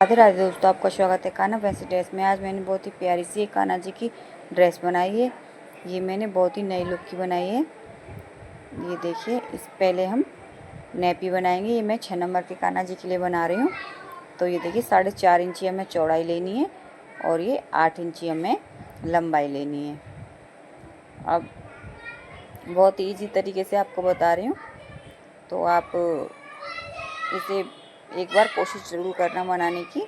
राधे राधे दोस्तों, आपका स्वागत है कान्हा फैंसी ड्रेस में। आज मैंने बहुत ही प्यारी सी एक कान्हा जी की ड्रेस बनाई है। ये मैंने बहुत ही नई लुक की बनाई है। ये देखिए, इस पहले हम नेपी बनाएंगे। ये मैं 6 नंबर के कान्हा जी के लिए बना रही हूँ। तो ये देखिए, 4.5 इंची हमें चौड़ाई लेनी है और ये 8 इंची हमें लंबाई लेनी है। अब बहुत ईजी तरीके से आपको बता रही हूँ, तो आप इसे एक बार कोशिश ज़रूर करना बनाने की।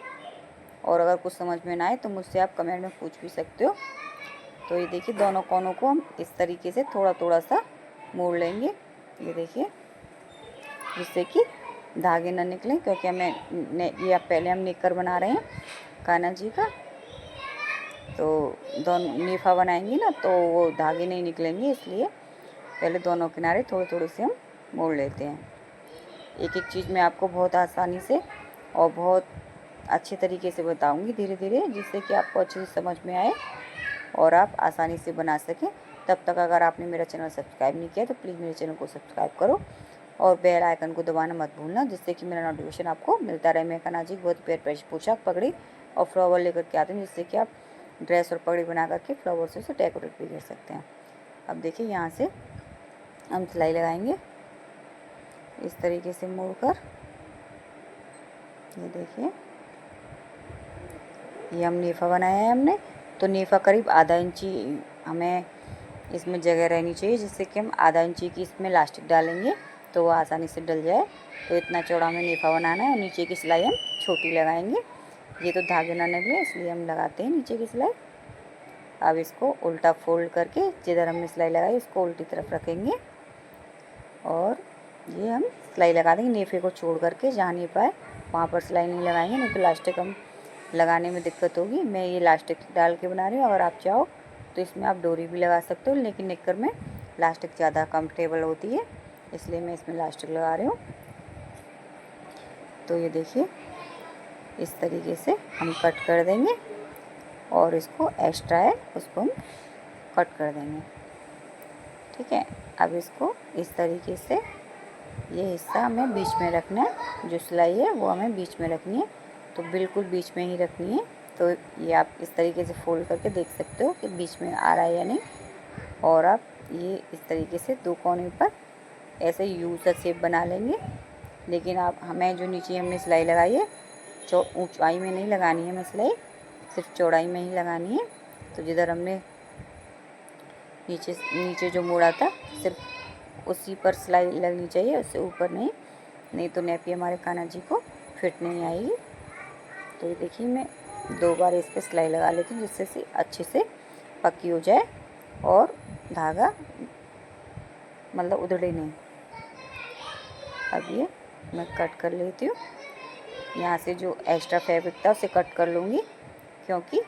और अगर कुछ समझ में ना आए तो मुझसे आप कमेंट में पूछ भी सकते हो। तो ये देखिए, दोनों कोनों को हम इस तरीके से थोड़ा थोड़ा सा मोड़ लेंगे। ये देखिए, जिससे कि धागे ना निकलें, क्योंकि ये पहले हम नेकर बना रहे हैं कान्हा जी का। तो दोनों नेफा बनाएंगे ना, तो वो धागे नहीं निकलेंगे, इसलिए पहले दोनों किनारे थोड़े थोड़े से हम मोड़ लेते हैं। एक एक चीज़ मैं आपको बहुत आसानी से और बहुत अच्छे तरीके से बताऊंगी धीरे धीरे, जिससे कि आपको अच्छे से समझ में आए और आप आसानी से बना सकें। तब तक अगर आपने मेरा चैनल सब्सक्राइब नहीं किया तो प्लीज़ मेरे चैनल को सब्सक्राइब करो और बेल आइकन को दबाना मत भूलना, जिससे कि मेरा नोटिफिकेशन आपको मिलता रहे। मैं कान्हा जी बहुत प्यारी पोशाक, पगड़ी और फ्लावर लेकर के आते हैं, जिससे कि आप ड्रेस और पगड़ी बना करके फ्लावर से उसे डेकोरेट भी कर सकते हैं। अब देखिए, यहाँ से हम सिलाई लगाएंगे इस तरीके से मोड़कर। ये देखिए, ये हम नेफा बनाया है हमने। तो नेफा करीब आधा इंची हमें इसमें जगह रहनी चाहिए, जिससे कि हम आधा इंची की इसमें इलास्टिक डालेंगे तो वो आसानी से डल जाए। तो इतना चौड़ा हमें नेफा बनाना है। नीचे की सिलाई हम छोटी लगाएंगे। ये तो धागे ना निकले, इसलिए हम लगाते हैं नीचे की सिलाई। अब इसको उल्टा फोल्ड करके जिधर हमने सिलाई लगाई उसको उल्टी तरफ रखेंगे और ये हम सिलाई लगा देंगे। नेफे को छोड़ करके जहाँ नेफा है वहाँ पर सिलाई नहीं लगाएंगे, नहीं तो इलास्टिक हम लगाने में दिक्कत होगी। मैं ये इलास्टिक डाल के बना रही हूँ। अगर आप चाहो तो इसमें आप डोरी भी लगा सकते हो, लेकिन नेकर में इलास्टिक ज़्यादा कंफर्टेबल होती है, इसलिए मैं इसमें इलास्टिक लगा रही हूँ। तो ये देखिए, इस तरीके से हम कट कर देंगे और इसको एक्स्ट्रा है उसको हम कट कर देंगे। ठीक है, अब इसको इस तरीके से ये हिस्सा हमें बीच में रखना है। जो सिलाई है वो हमें बीच में रखनी है, तो बिल्कुल बीच में ही रखनी है। तो ये आप इस तरीके से फोल्ड करके देख सकते हो कि बीच में आ रहा है या नहीं। और आप ये इस तरीके से दो कोने पर ऐसे यू सा शेप बना लेंगे। लेकिन आप हमें जो नीचे हमने सिलाई लगाई है ऊंचाई में नहीं लगानी है, हमें सिलाई सिर्फ चौड़ाई में ही लगानी है। तो जिधर हमने नीचे जो मोड़ा था सिर्फ उसी पर सिलाई लगनी चाहिए, उससे ऊपर नहीं, नहीं तो नेपी हमारे कान्हा जी को फिट नहीं आएगी। तो ये देखिए, मैं 2 बार इस पर सिलाई लगा लेती हूँ, जिससे से अच्छे से पक्की हो जाए और धागा मतलब उधड़े नहीं। अब ये मैं कट कर लेती हूँ। यहाँ से जो एक्स्ट्रा फैब्रिक था उसे कट कर लूँगी, क्योंकि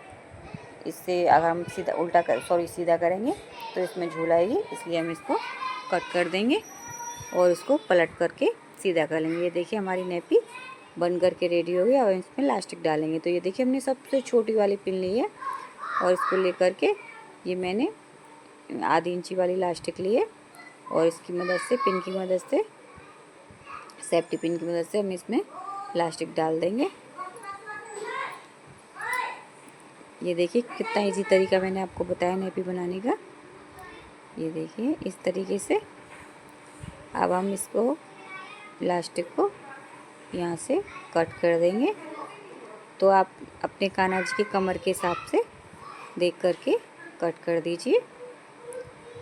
इससे अगर हम सीधा करेंगे तो इसमें झूल आएगी, इसलिए हम इसको कट कर देंगे और इसको पलट करके सीधा कर लेंगे। ये देखिए, हमारी नेपी बन करके रेडी हो गई। और इसमें इलास्टिक डालेंगे। तो ये देखिए, हमने सबसे छोटी वाली पिन ली है और इसको ले करके ये मैंने आधी इंची वाली इलास्टिक ली है और इसकी मदद से, पिन की मदद से, सेफ्टी पिन की मदद से हम इसमें इलास्टिक डाल देंगे। ये देखिए, कितना इजी तरीका मैंने आपको बताया नेपी बनाने का। ये देखिए, इस तरीके से अब हम इसको इलास्टिक को यहाँ से कट कर देंगे। तो आप अपने कान्हा जी की कमर के हिसाब से देख करके कट कर दीजिए।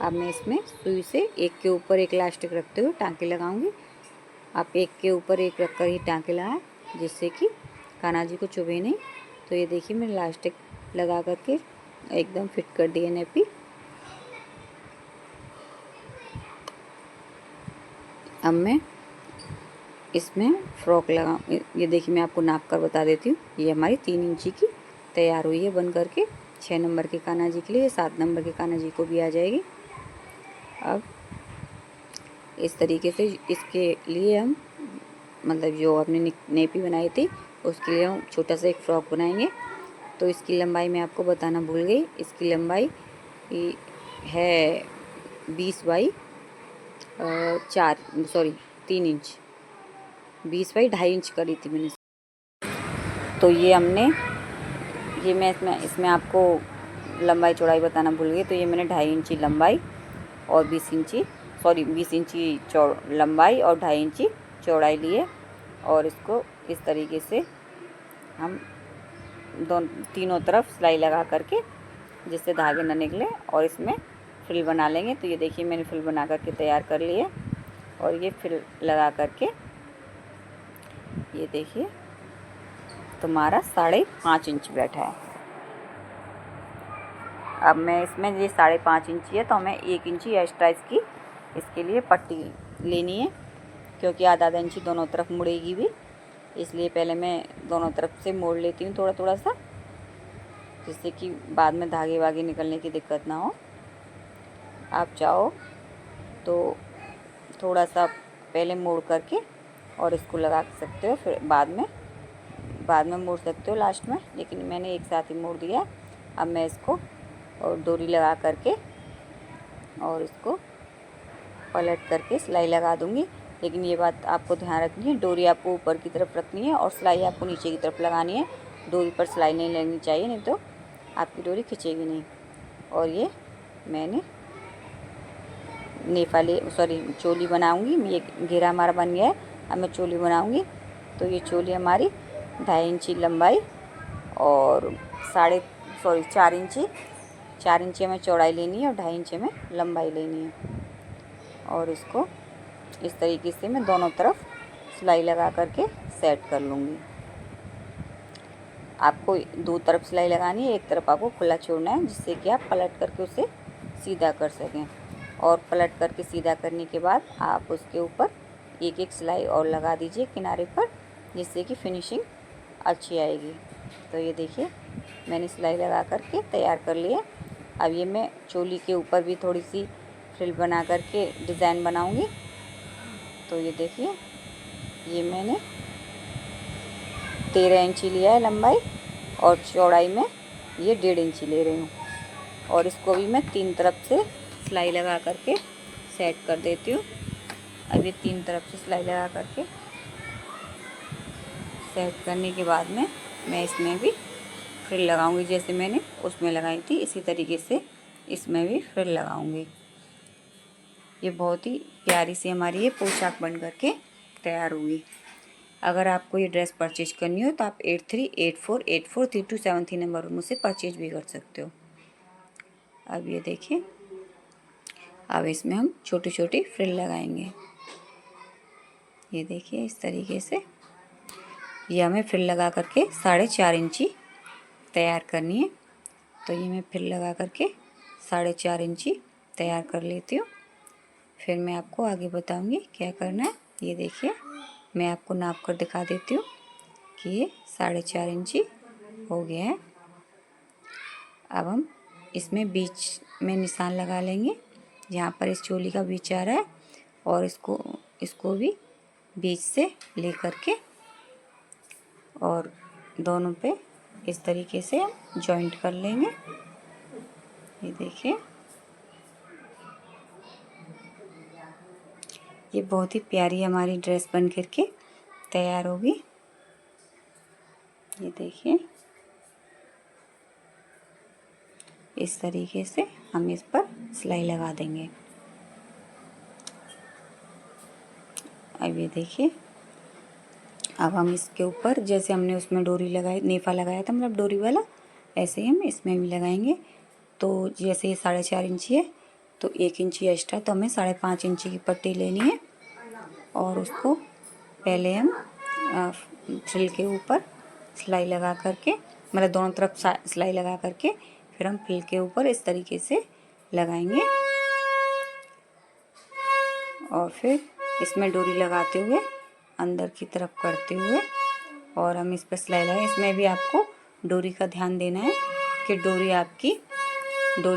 अब मैं इसमें सुई से एक के ऊपर एक इलास्टिक रखते हुए टाँके लगाऊंगी। आप एक के ऊपर एक रख कर ही टाँके लगाएं, जिससे कि कान्हा जी को चुभे नहीं। तो ये देखिए, मैंने इलास्टिक लगा करके एकदम फिट कर दिया नेपी। अब मैं इसमें फ्रॉक लगा, ये देखिए मैं आपको नाप कर बता देती हूँ। ये हमारी 3 इंची की तैयार हुई है बन करके। 6 नंबर के कान्हा जी के लिए, 7 नंबर के कान्हा जी को भी आ जाएगी। अब इस तरीके से इसके लिए हम मतलब जो अपने नेपी बनाई थी उसके लिए हम छोटा सा एक फ्रॉक बनाएंगे। तो इसकी लंबाई मैं आपको बताना भूल गई। इसकी लंबाई है 20 बाई 3 इंच, 20 बाई 2.5 इंच करी थी मैंने। तो ये मैं इसमें आपको लंबाई चौड़ाई बताना भूल गई। तो ये मैंने 2.5 इंची लंबाई और 20 इंची लंबाई और 2.5 इंची चौड़ाई लिए, और इसको इस तरीके से हम तीनों तरफ सिलाई लगा करके, जिससे धागे न निकले, और इसमें फ्रिल बना लेंगे। तो ये देखिए मैंने फ्रिल बना करके तैयार कर लिए, और ये फ्रिल लगा करके ये देखिए तुम्हारा 5.5 इंच बैठा है। अब मैं इसमें ये 5.5 इंची है, तो हमें 1 इंची एक्स्ट्रा इसके लिए पट्टी लेनी है, क्योंकि आधा इंची दोनों तरफ मुड़ेगी भी, इसलिए पहले मैं दोनों तरफ से मोड़ लेती हूँ थोड़ा सा, जिससे कि बाद में धागे वागे निकलने की दिक्कत ना हो। आप चाहो तो थोड़ा सा पहले मोड़ करके और इसको लगा सकते हो, फिर बाद में मोड़ सकते हो लास्ट में, लेकिन मैंने एक साथ ही मोड़ दिया। अब मैं इसको और डोरी लगा करके और इसको पलट करके सिलाई लगा दूँगी। लेकिन ये बात आपको ध्यान रखनी है, डोरी आपको ऊपर की तरफ रखनी है और सिलाई आपको नीचे की तरफ लगानी है। डोरी पर सिलाई नहीं लगनी चाहिए, नहीं तो आपकी डोरी खिंचेगी नहीं। और ये मैंने चोली बनाऊंगी। ये घेरा हमारा बन गया है, अब मैं चोली बनाऊंगी। तो ये चोली हमारी 2.5 इंची लंबाई और 4 इंची हमें चौड़ाई लेनी है और 2.5 इंची में लंबाई लेनी है। और इसको इस तरीके से मैं दोनों तरफ सिलाई लगा करके सेट कर लूँगी। आपको 2 तरफ सिलाई लगानी है, एक तरफ आपको खुला छोड़ना है, जिससे कि आप पलट करके उसे सीधा कर सकें। और पलट करके सीधा करने के बाद आप उसके ऊपर एक सिलाई और लगा दीजिए किनारे पर, जिससे कि फिनिशिंग अच्छी आएगी। तो ये देखिए मैंने सिलाई लगा करके तैयार कर लिया। अब ये मैं चोली के ऊपर भी थोड़ी सी फ्रिल बना करके डिज़ाइन बनाऊंगी। तो ये देखिए ये मैंने 13 इंची लिया है लंबाई, और चौड़ाई में ये 1.5 इंची ले रही हूँ। और इसको भी मैं 3 तरफ से सिलाई लगा करके सेट कर देती हूँ। अब ये 3 तरफ से सिलाई लगा करके सेट करने के बाद में मैं इसमें भी फ्रिल लगाऊंगी। जैसे मैंने उसमें लगाई थी, इसी तरीके से इसमें भी फ्रिल लगाऊंगी। ये बहुत ही प्यारी सी हमारी ये पोशाक बन करके तैयार होगी। अगर आपको ये ड्रेस परचेज करनी हो तो आप 8384843273 नंबर पर मुझसे परचेज भी कर सकते हो। अब ये देखिए, अब इसमें हम छोटी छोटी फ्रिल लगाएंगे। ये देखिए इस तरीके से ये हमें फ्रिल लगा करके 4.5 इंची तैयार करनी है। तो ये मैं फ्रिल लगा करके 4.5 इंची तैयार कर लेती हूँ। फिर मैं आपको आगे बताऊंगी क्या करना है। ये देखिए मैं आपको नाप कर दिखा देती हूँ कि ये 4.5 इंची हो गया है। अब हम इसमें बीच में निशान लगा लेंगे, जहाँ पर इस चोली का बीच आ रहा है, और इसको भी बीच से ले करके और दोनों पे इस तरीके से हम जॉइंट कर लेंगे। ये देखिए ये बहुत ही प्यारी हमारी ड्रेस बन करके तैयार होगी। ये देखिए इस तरीके से हम इस पर सिलाई लगा देंगे। अब ये देखिए, अब हम इसके ऊपर जैसे हमने उसमें डोरी लगाई, नेफा लगाया था मतलब डोरी वाला, ऐसे ही हम इसमें भी लगाएंगे। तो जैसे ये 4.5 इंची है तो 1 इंची एक्स्ट्रा, तो हमें 5.5 इंची की पट्टी लेनी है। और उसको पहले हम फ्रिल के ऊपर सिलाई लगा करके, मतलब दोनों तरफ सिलाई लगा करके, फिर हम फ्रिल के ऊपर इस तरीके से लगाएंगे। और फिर इसमें डोरी लगाते हुए अंदर की तरफ करते हुए और हम इस पर सिलाई लगाएं। इसमें भी आपको डोरी का ध्यान देना है कि डोरी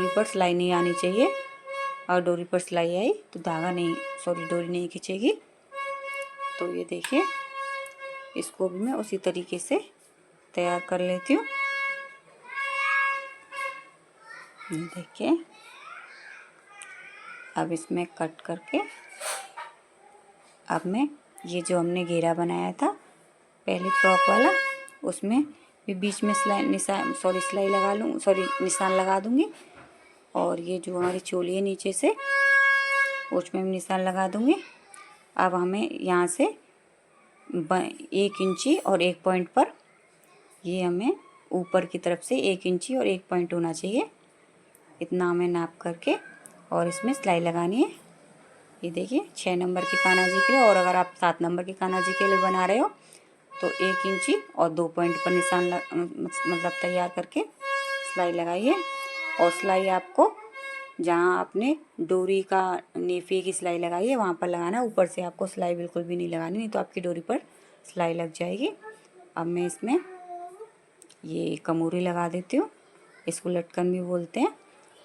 पर सिलाई नहीं आनी चाहिए, और डोरी पर सिलाई आई तो डोरी नहीं खींचेगी। तो ये देखिए इसको भी मैं उसी तरीके से तैयार कर लेती हूँ। देखिए अब इसमें कट करके अब मैं ये जो हमने घेरा बनाया था पहली फ्रॉक वाला, उसमें भी बीच में सिलाई लगा लूँ, निशान लगा दूँगी। और ये जो हमारी चोली है नीचे से उसमें भी निशान लगा दूँगी। अब हमें यहाँ से 1 इंची और 1 पॉइंट पर, ये हमें ऊपर की तरफ से 1 इंची और 1 पॉइंट होना चाहिए, इतना हमें नाप करके और इसमें सिलाई लगानी है। ये देखिए 6 नंबर की कान्हा जी के लिए, और अगर आप 7 नंबर की कान्हा जी के लिए बना रहे हो तो 1 इंची और 2 पॉइंट पर निशान मतलब तैयार करके सिलाई लगाइए। और सिलाई आपको जहाँ आपने डोरी का नेफे की सिलाई लगाई है वहाँ पर लगाना है, ऊपर से आपको सिलाई बिल्कुल भी नहीं लगानी, नहीं तो आपकी डोरी पर सिलाई लग जाएगी। अब मैं इसमें ये कमोरी लगा देती हूँ, इसको लटकन भी बोलते हैं।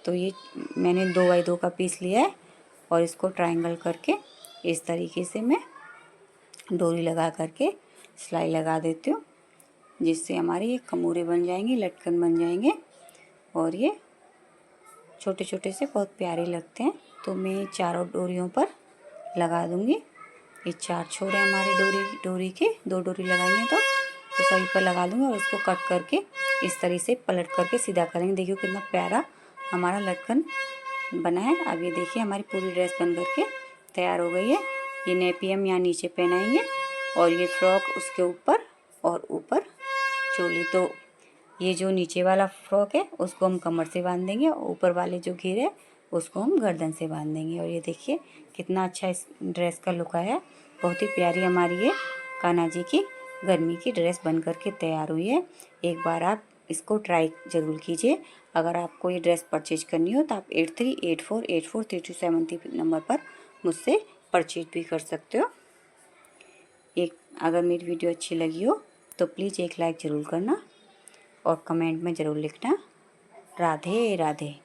तो ये मैंने 2x2 का पीस लिया है और इसको ट्रायंगल करके इस तरीके से मैं डोरी लगा करके सिलाई लगा देती हूँ, जिससे हमारी ये कमोरे बन जाएंगी, लटकन बन जाएंगे और ये छोटे छोटे से बहुत प्यारे लगते हैं। तो मैं चारों डोरियों पर लगा दूँगी। ये 4 छोर हैं हमारी डोरी के, 2 डोरी लगाएंगे तो सभी पर लगा दूँगी और इसको कट करके इस तरह से पलट करके सीधा करेंगे। देखिए कितना प्यारा हमारा लटकन बना है। अब ये देखिए हमारी पूरी ड्रेस बन करके तैयार हो गई है। ये नेपी हम यहाँ नीचे पहनाएंगे और ये फ्रॉक उसके ऊपर और ऊपर चोली। तो ये जो नीचे वाला फ्रॉक है उसको हम कमर से बांध देंगे और ऊपर वाले जो घेर है उसको हम गर्दन से बांध देंगे। और ये देखिए कितना अच्छा इस ड्रेस का लुक आया है। बहुत ही प्यारी हमारी ये कान्हा जी की गर्मी की ड्रेस बन करके तैयार हुई है। एक बार आप इसको ट्राई ज़रूर कीजिए। अगर आपको ये ड्रेस परचेज करनी हो तो आप 8384843273 नंबर पर मुझसे परचेज भी कर सकते हो। अगर मेरी वीडियो अच्छी लगी हो तो प्लीज़ एक लाइक ज़रूर करना और कमेंट में ज़रूर लिखना। राधे राधे।